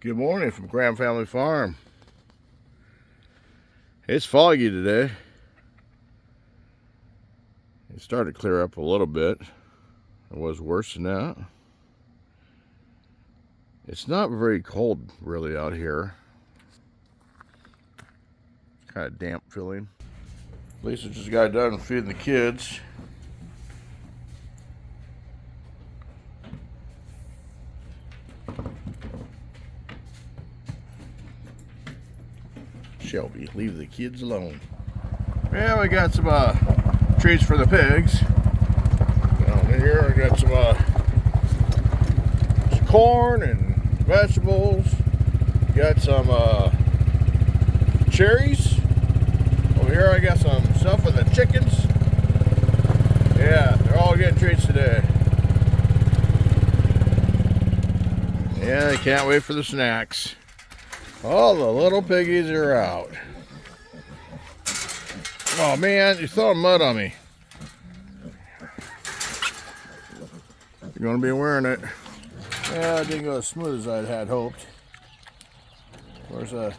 Good morning from Graham Family Farm. It's foggy today. It started to clear up a little bit. It was worse than that. It's not very cold really out here. It's kind of damp feeling. Lisa just got done feeding the kids. Shelby, leave the kids alone. Yeah, we got some treats for the pigs. Down in here, I got some corn and vegetables. Got some cherries. Over here, I got some stuff for the chickens. Yeah, they're all getting treats today. Yeah, I can't wait for the snacks. All the little piggies are out. Oh man, you're throwing mud on me. You're gonna be wearing it. Yeah, it didn't go as smooth as I had hoped. Of course,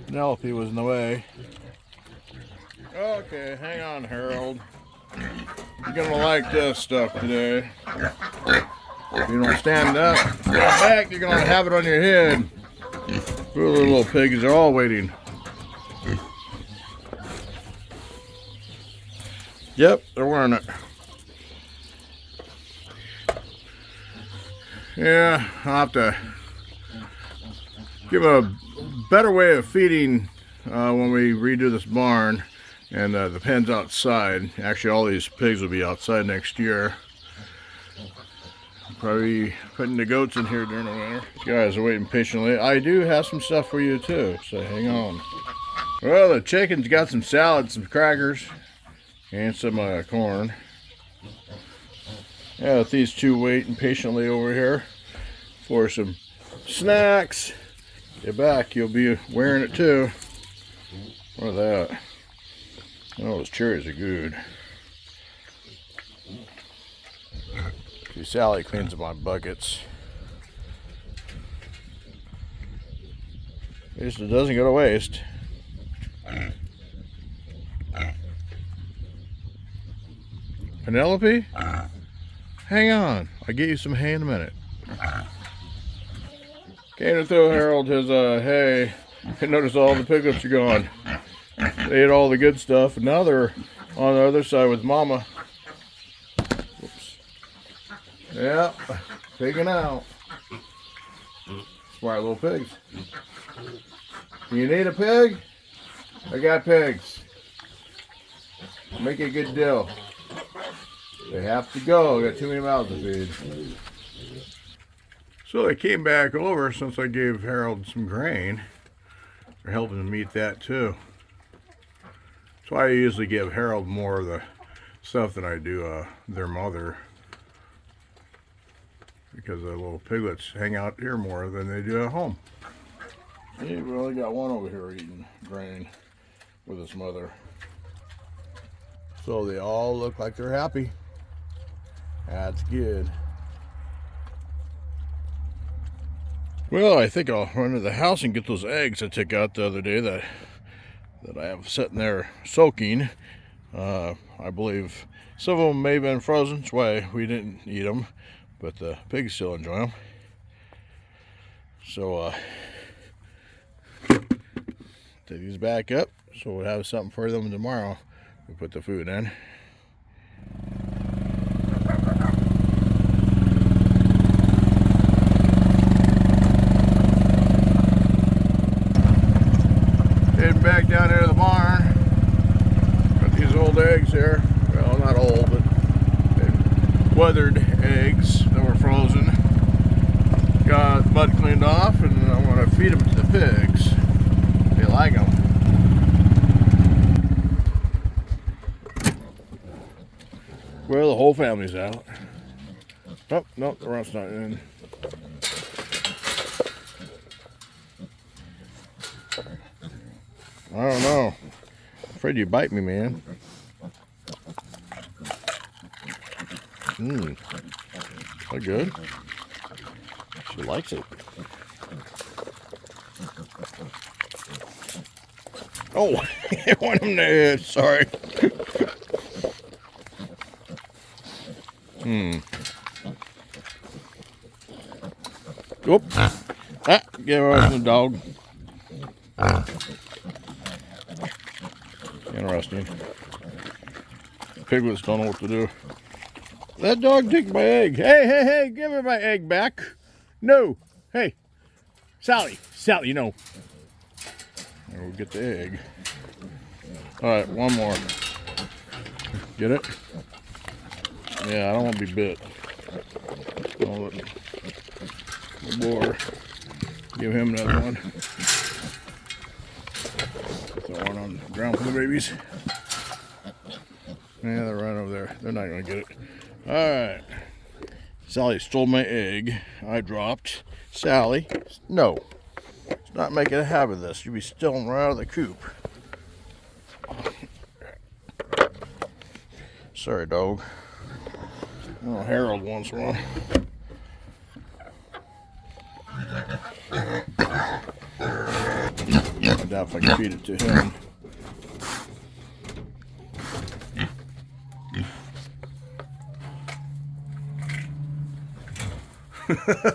Penelope was in the way. Okay, hang on, Harold. You're gonna like this stuff today. If you don't stand up, stand back, you're gonna have it on your head. Poor little pigs are all waiting. Yep, they're wearing it. Yeah, I'll have to give a better way of feeding when we redo this barn and the pen's outside. Actually, all these pigs will be outside next year. Probably putting the goats in here during the winter. These guys are waiting patiently. I do have some stuff for you too, so hang on. Well, the chickens got some salad, some crackers, and some corn. Yeah, these two waiting patiently over here for some snacks. Get back, you'll be wearing it too. What is that? Oh, those cherries are good. See, Sally cleans up my buckets. At least it doesn't go to waste. Penelope? Hang on. I'll get you some hay in a minute. Came to throw Harold his hay. I noticed all the piglets are gone. They ate all the good stuff, and now they're on the other side with Mama. Whoops. Yep, pigging out. Smart little pigs. You need a pig? I got pigs. Make it a good deal. They have to go. I got too many mouths to feed. So they came back over since I gave Harold some grain. They're helping him eat that too. So I usually give Harold more of the stuff than I do their mother, because the little piglets hang out here more than they do at home. Yeah, we only got one over here eating grain with his mother. So they all look like they're happy. That's good. Well, I think I'll run to the house and get those eggs I took out the other day that I have sitting there soaking. I believe some of them may have been frozen, that's why we didn't eat them, but the pigs still enjoy them. So take these back up so we'll have something for them tomorrow. We put the food in. Heading back down here to the barn. Got these old eggs here. Well, not old, but weathered eggs that were frozen. Got mud cleaned off, and I want to feed them to the pigs. They like them. Well, the whole family's out. Oh, no, the runt's not in. I don't know. I'm afraid you bite me, man. That good? She likes it. Oh, it went in the head. Sorry. Oop. Ah, get away from the dog. Interesting. Piglets don't know what to do. That dog took my egg. Hey, hey, hey, give me my egg back. No. Hey. Sally. Sally, no. There, we'll get the egg. Alright, one more. Get it? Yeah, I don't want to be bit. I'll let the boar. Give him another one. Throw one on the ground for the babies. Yeah, they're right over there. They're not going to get it. Alright. Sally stole my egg. I dropped. Sally, no. Let's not make a habit of this. You'll be stealing right out of the coop. Sorry, dog. Oh, Harold wants one. I doubt if I can feed it to him.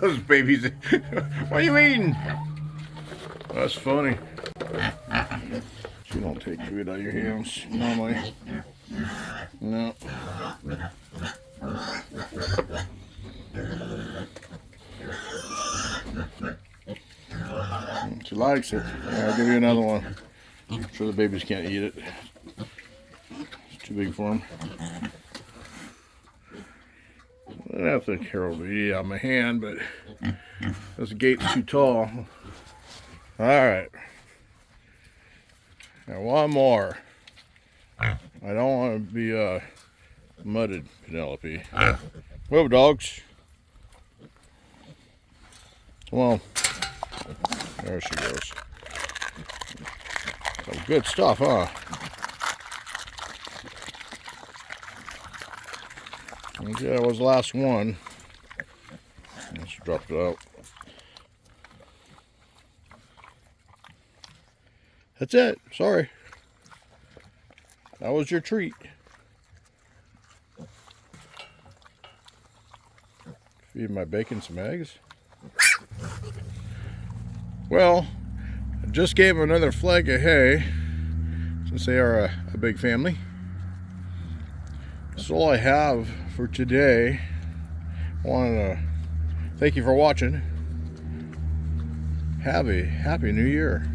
Those babies. What are you eating? That's funny. You don't take food out of your hands normally. No. She likes it. Yeah, I'll give you another one. I'm sure the babies can't eat it. It's too big for them. I don't think Harold would eat it out of my hand, but this gate's too tall. Alright. Now one more. I don't want to be mudded, Penelope. Move, dogs. Well, there she goes. Some good stuff, huh? Okay, that was the last one. Let's drop it out. That's it. Sorry. That was your treat. Feed my bacon some eggs. Well, I just gave them another flag of hay since they are a big family. That's all I have for today. I want to thank you for watching. Have a happy new year.